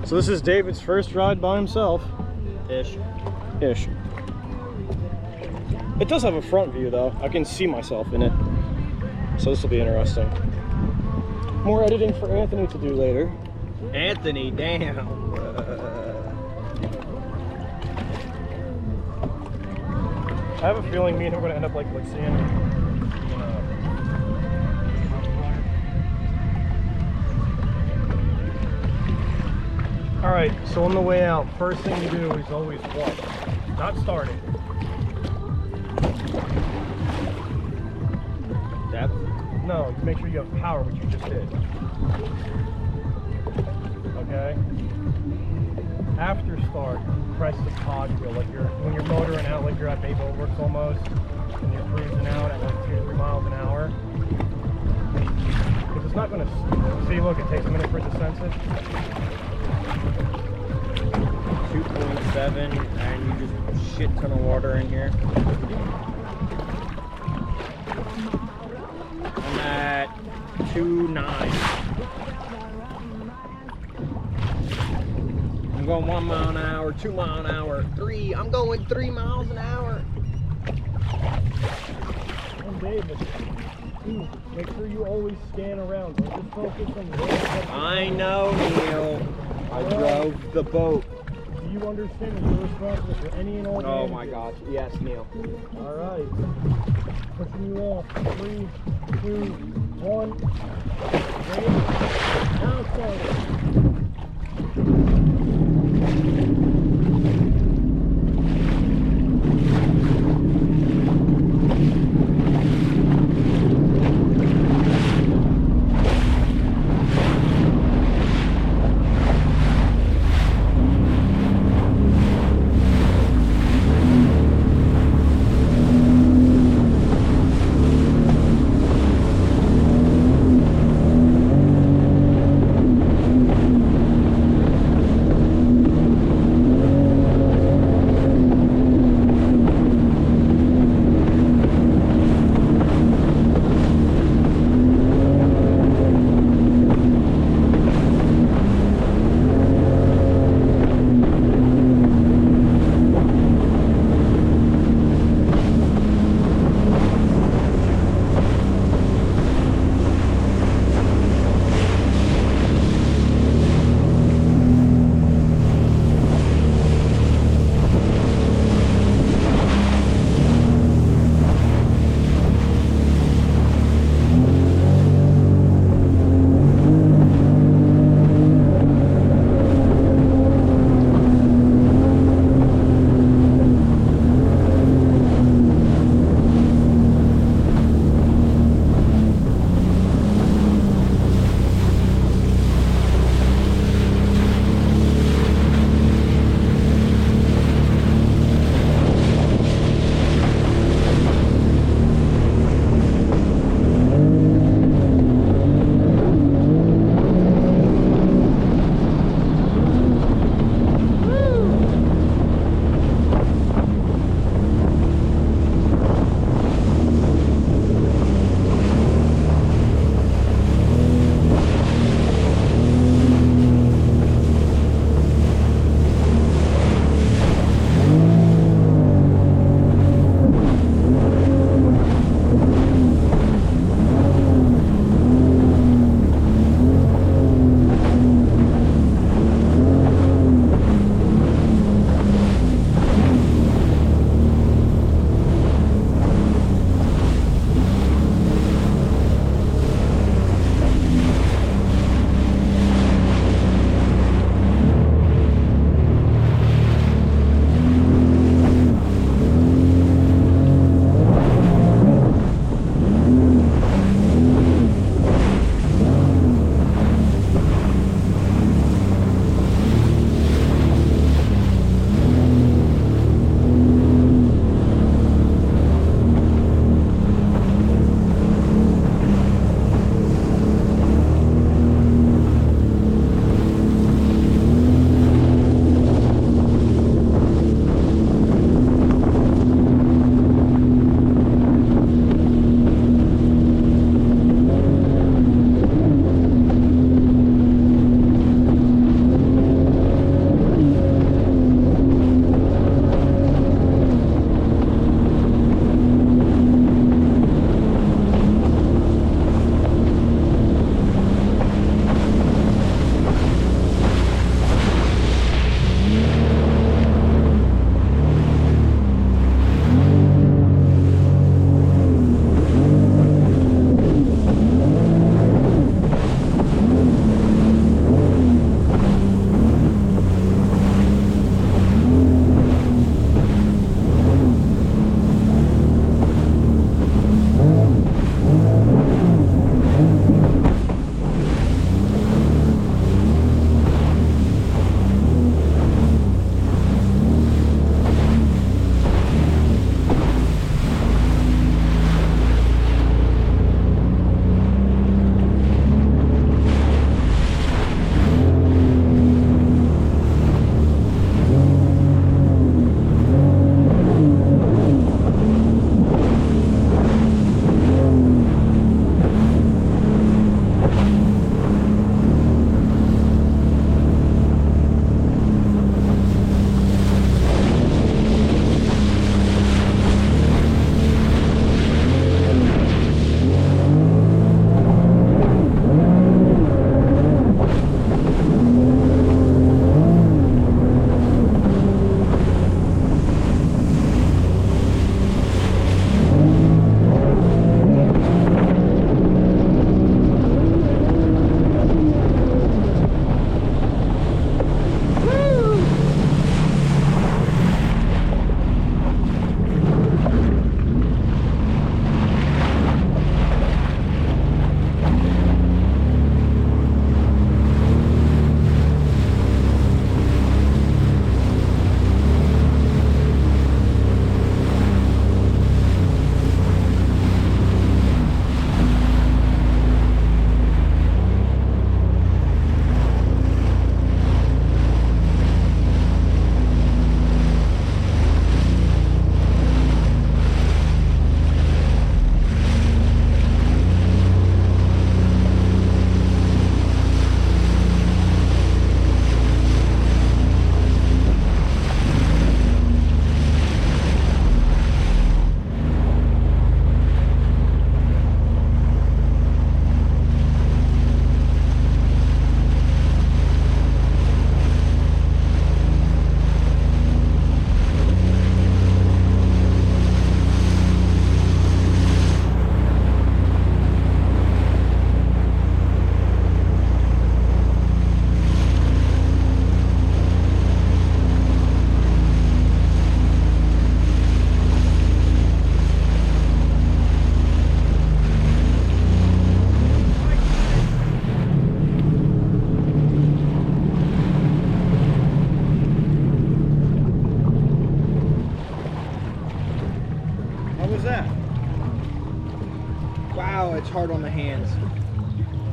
So this is David's first ride by himself. Ish. Ish. It does have a front view though. I can see myself in it. So this will be interesting. More editing for Anthony to do later. Anthony, damn. I have a feeling me and him are gonna end up like seeing. All right, so on the way out, first thing you do is always what? Not starting. Depth? No, you make sure you have power, which you just did. Okay? After start, press the cog wheel, like when you're motoring out, like you're at Bay Boat Works almost, and you're cruising out at like 2 to 3 miles an hour. Because it's not going to, see, look, it takes a minute for it to sense it. 2.7, and you just shit ton of water in here. I'm at 2.9. I'm going 1 mile an hour, 2 mile an hour, 3. I'm going 3 miles an hour. And David, make sure you always scan around. Don't just focus on the road. I know, Neil. I drove the boat. Do you understand that you're responsible for any and all damages? Oh my gosh, yes, Neil. All right. Pushing you off. 3, 2, 1. Wait. Now start.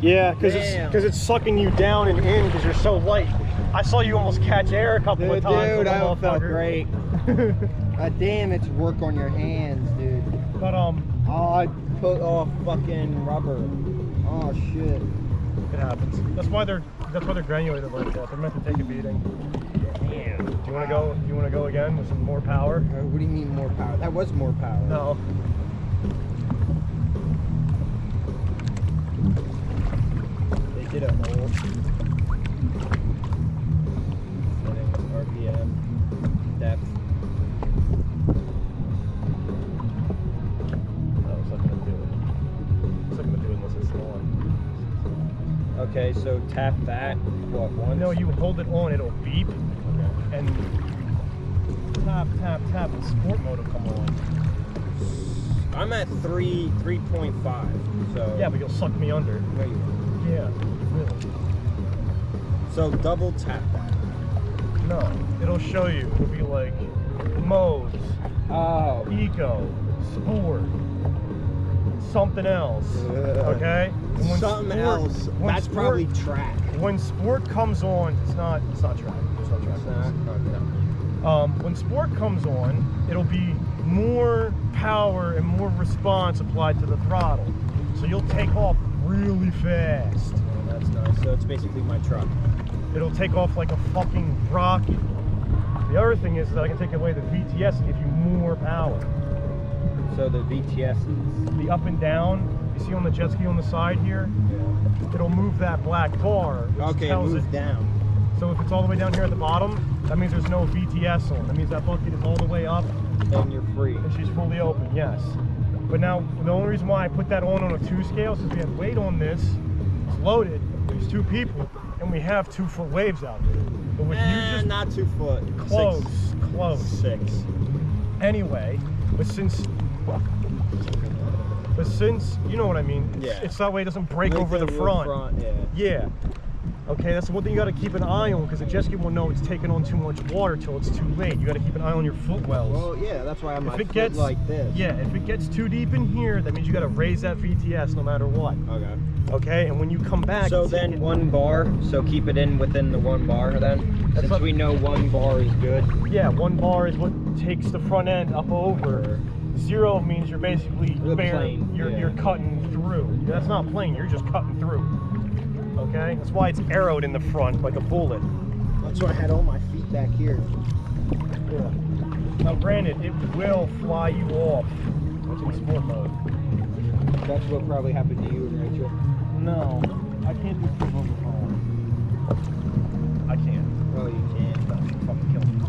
Yeah, because Damn. it's sucking you down and in because you're so light. I saw you almost catch air a couple of times. Dude, little I felt motherfucker. great. Damn, it's work on your hands, dude. But Oh, I put off fucking rubber. Oh shit. it happens. That's why they're granulated like that. They're meant to take a beating. Damn. Do you want to go? Do you want to go again with some more power? What do you mean more power? That was more power. No. They did a hole. Settings, RPM, depth. No, it's not gonna do it. It's not gonna do it unless it's on. Okay, so tap that. What, once? No, you hold it on, it'll beep, Okay. and tap, tap, tap, and sport mode will come on. I'm at 3.5. So Yeah, but you'll suck me under. no, you won't. Yeah, really. So double tap that. No, it'll show you. It'll be like modes, Oh. eco, sport, something else. Okay? And when Something else. when That's probably track. when sport comes on, it's not track. It's not track. It's not? When sport comes on, it'll be more power and more response applied to the throttle. So you'll take off really fast. Oh, that's nice. So it's basically my truck. It'll take off like a fucking rocket. The other thing is that I can take away the VTS and give you more power. So the VTS is. The up and down, you see on the jet ski on the side here, Yeah. it'll move that black bar, which Okay, tells move it. down. So if it's all the way down here at the bottom, that means there's no VTS on. That means that bucket is all the way up And you're free. and she's fully open, yes. But now, the only reason why I put that on a 2 scale is because we had weight on this, it's loaded, there's 2 people, and we have 2 foot waves out there. But with you just not 2 foot. close, close. 6. Anyway, but since you know what I mean, it's that way it doesn't break over the front. Yeah. Okay, that's the one thing you got to keep an eye on because the jet ski won't know it's taking on too much water till it's too late. You got to keep an eye on your footwells. Well, yeah, that's why I'm if it gets like this. Yeah, if it gets too deep in here, that means you got to raise that VTS no matter what. Okay. Okay, and when you come back. So then 1 bar. So keep it in within the 1 bar then. Since we know 1 bar is good. Yeah, 1 bar is what takes the front end up over. 0 means you're basically you're cutting through. That's not plain. You're just cutting through. Okay, that's why it's arrowed in the front like a bullet. That's why I had all my feet back here. Yeah. Now, granted, it will fly you off in sport mode. That's what probably happened to you and Rachel. No, I can't do stuff over the phone. I can't. Oh, you can't. That's fucking killing me.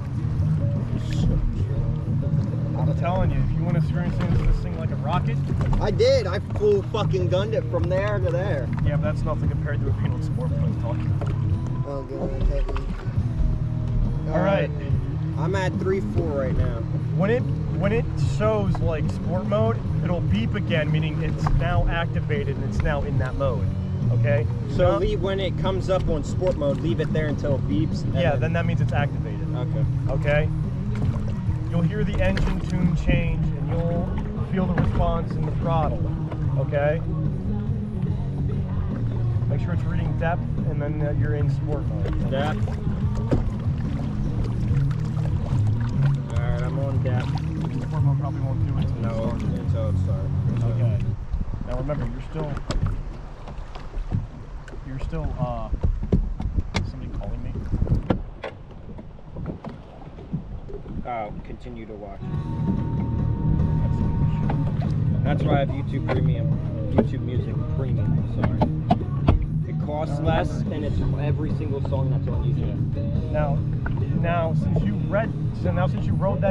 I'm telling you, if you want to experience this thing like a rocket. I did. I full fucking gunned it from there to there. Yeah, but that's nothing compared to a being on sport mode. Oh, good. Heavy. All right. I'm at 3.4 right now. When it shows like sport mode, it'll beep again, meaning it's now activated and it's now in that mode. Okay. So when it comes up on sport mode, leave it there until it beeps. Yeah, then that means it's activated. Okay. Okay. You'll hear the engine tune change and you'll feel the response in the throttle. Okay. Make sure it's reading depth and then you're in sport mode. Depth. Alright, I'm on depth. Sport mode probably won't do it until Until it starts. Okay. Now remember, you're still somebody calling me? Oh, continue to watch. That's why I have YouTube Premium. YouTube Music Premium, sorry. It costs less and it's every single song that's on YouTube. Now since you wrote that